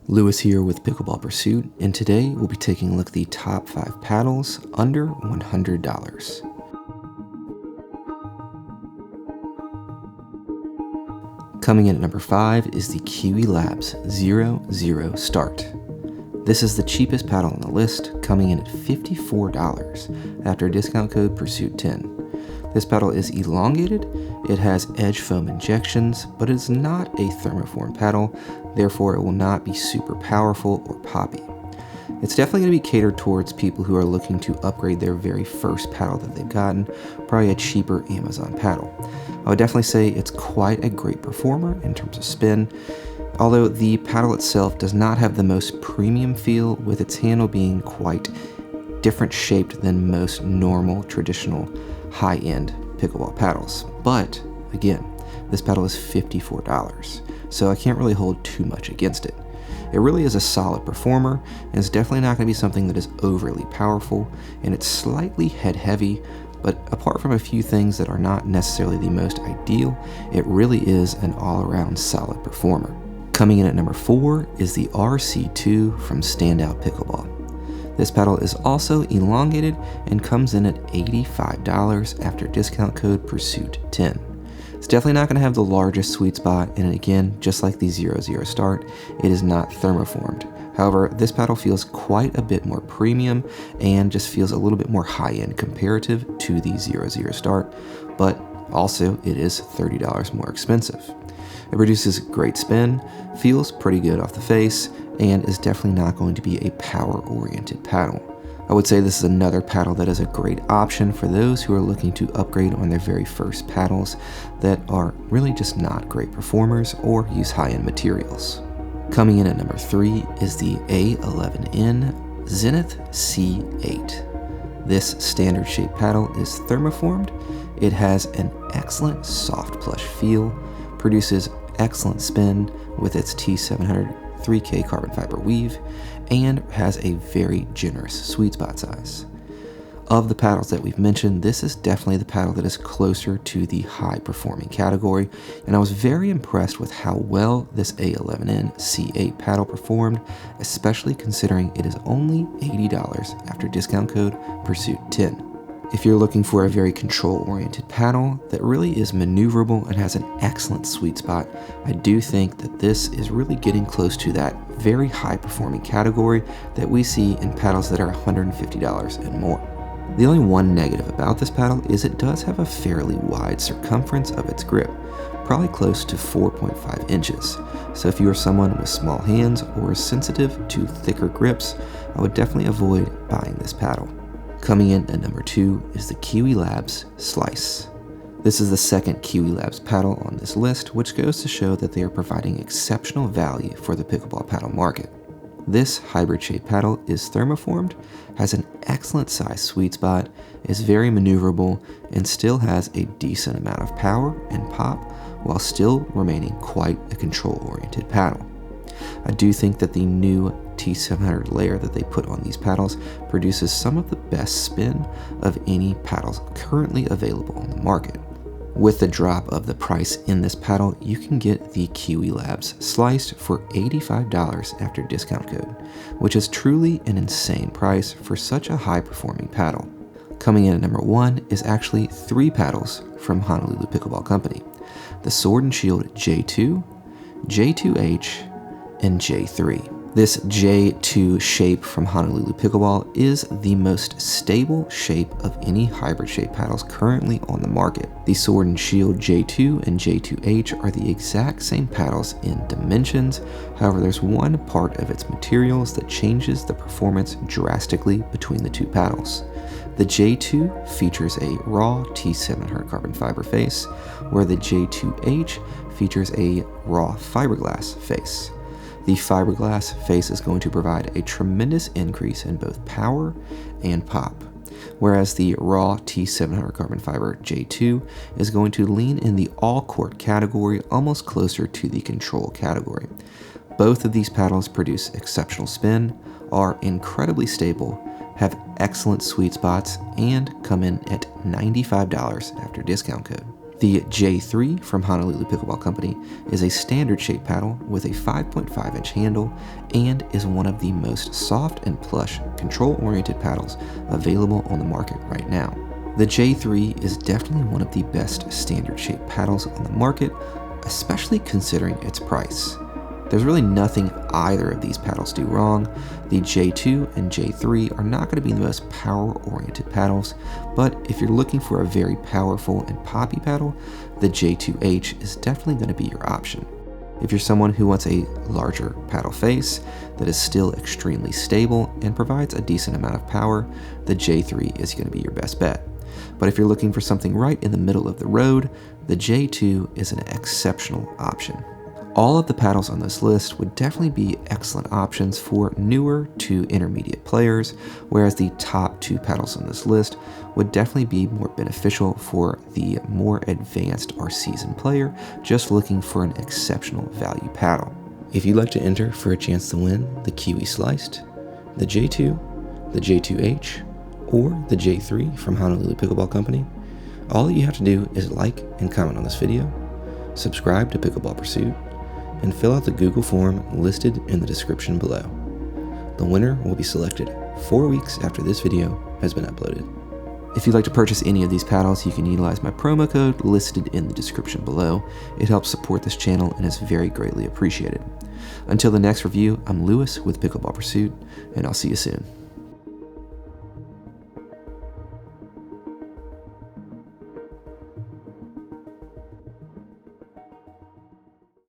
Lewis here with Pickleball Pursuit, and today we'll be taking a look at the top 5 paddles under $100. Coming in at number 5 is the Qwi Labs 00 Start. This is the cheapest paddle on the list, coming in at $54 after discount code Pursuit10. This paddle is elongated, it has edge foam injections, but it is not a thermoform paddle, therefore it will not be super powerful or poppy. It's definitely going to be catered towards people who are looking to upgrade their very first paddle that they've gotten, probably a cheaper Amazon paddle. I would definitely say it's quite a great performer in terms of spin, although the paddle itself does not have the most premium feel, with its handle being quite different shaped than most normal traditional high-end pickleball paddles. But again, this paddle is $54, so I can't really hold too much against it. It really is a solid performer, and it's definitely not going to be something that is overly powerful, and it's slightly head heavy, but apart from a few things that are not necessarily the most ideal, it really is an all-around solid performer. Coming in at number 4 is the RC2 from Standout Pickleball. This paddle is also elongated and comes in at $85 after discount code Pursuit10. It's definitely not going to have the largest sweet spot, and again, just like the 00 Start, it is not thermoformed. However, this paddle feels quite a bit more premium and just feels a little bit more high-end comparative to the 00 Start, but also it is $30 more expensive. It produces great spin, feels pretty good off the face, and is definitely not going to be a power-oriented paddle. I would say this is another paddle that is a great option for those who are looking to upgrade on their very first paddles that are really just not great performers or use high-end materials. Coming in at number 3 is the A11N Zenith C8. This standard shape paddle is thermoformed. It has an excellent soft plush feel, produces excellent spin with its T700 3K carbon fiber weave, and has a very generous sweet spot size. Of the paddles that we've mentioned, this is definitely the paddle that is closer to the high performing category, and I was very impressed with how well this A11N C8 paddle performed, especially considering it is only $80 after discount code Pursuit10. If you're looking for a very control-oriented paddle that really is maneuverable and has an excellent sweet spot, I do think that this is really getting close to that very high-performing category that we see in paddles that are $150 and more. The only one negative about this paddle is it does have a fairly wide circumference of its grip, probably close to 4.5 inches. So if you are someone with small hands or is sensitive to thicker grips, I would definitely avoid buying this paddle. Coming in at number 2 is the Qwi Labs Slice. This is the second Qwi Labs paddle on this list, which goes to show that they are providing exceptional value for the pickleball paddle market. This hybrid shape paddle is thermoformed, has an excellent size sweet spot, is very maneuverable, and still has a decent amount of power and pop while still remaining quite a control-oriented paddle. I do think that the new T700 layer that they put on these paddles produces some of the best spin of any paddles currently available on the market. With the drop of the price in this paddle, you can get the Qwi Labs Sliced for $85 after discount code, which is truly an insane price for such a high-performing paddle. Coming in at number 1 is actually 3 paddles from Honolulu Pickleball Company: the Sword and Shield J2, J2H, and J3. This J2 shape from Honolulu Pickleball is the most stable shape of any hybrid shape paddles currently on the market. The Sword and Shield J2 and J2H are the exact same paddles in dimensions, however there's one part of its materials that changes the performance drastically between the two paddles. The J2 features a raw T700 carbon fiber face, where the J2H features a raw fiberglass face. The fiberglass face is going to provide a tremendous increase in both power and pop, whereas the raw T700 carbon fiber J2 is going to lean in the all-court category, almost closer to the control category. Both of these paddles produce exceptional spin, are incredibly stable, have excellent sweet spots, and come in at $95 after discount code. The J3 from Honolulu Pickleball Company is a standard shape paddle with a 5.5 inch handle and is one of the most soft and plush control-oriented paddles available on the market right now. The J3 is definitely one of the best standard shape paddles on the market, especially considering its price. There's really nothing either of these paddles do wrong. The J2 and J3 are not going to be the most power-oriented paddles, but if you're looking for a very powerful and poppy paddle, the J2H is definitely going to be your option. If you're someone who wants a larger paddle face that is still extremely stable and provides a decent amount of power, the J3 is going to be your best bet. But if you're looking for something right in the middle of the road, the J2 is an exceptional option. All of the paddles on this list would definitely be excellent options for newer to intermediate players, whereas the top 2 paddles on this list would definitely be more beneficial for the more advanced or seasoned player just looking for an exceptional value paddle. If you'd like to enter for a chance to win the Kiwi Sliced, the J2, the J2H, or the J3 from Honolulu Pickleball Company, all that you have to do is like and comment on this video, subscribe to Pickleball Pursuit, and fill out the Google form listed in the description below. The winner will be selected 4 weeks after this video has been uploaded. If you'd like to purchase any of these paddles, you can utilize my promo code listed in the description below. It helps support this channel and is very greatly appreciated. Until the next review, I'm Lewis with Pickleball Pursuit, and I'll see you soon.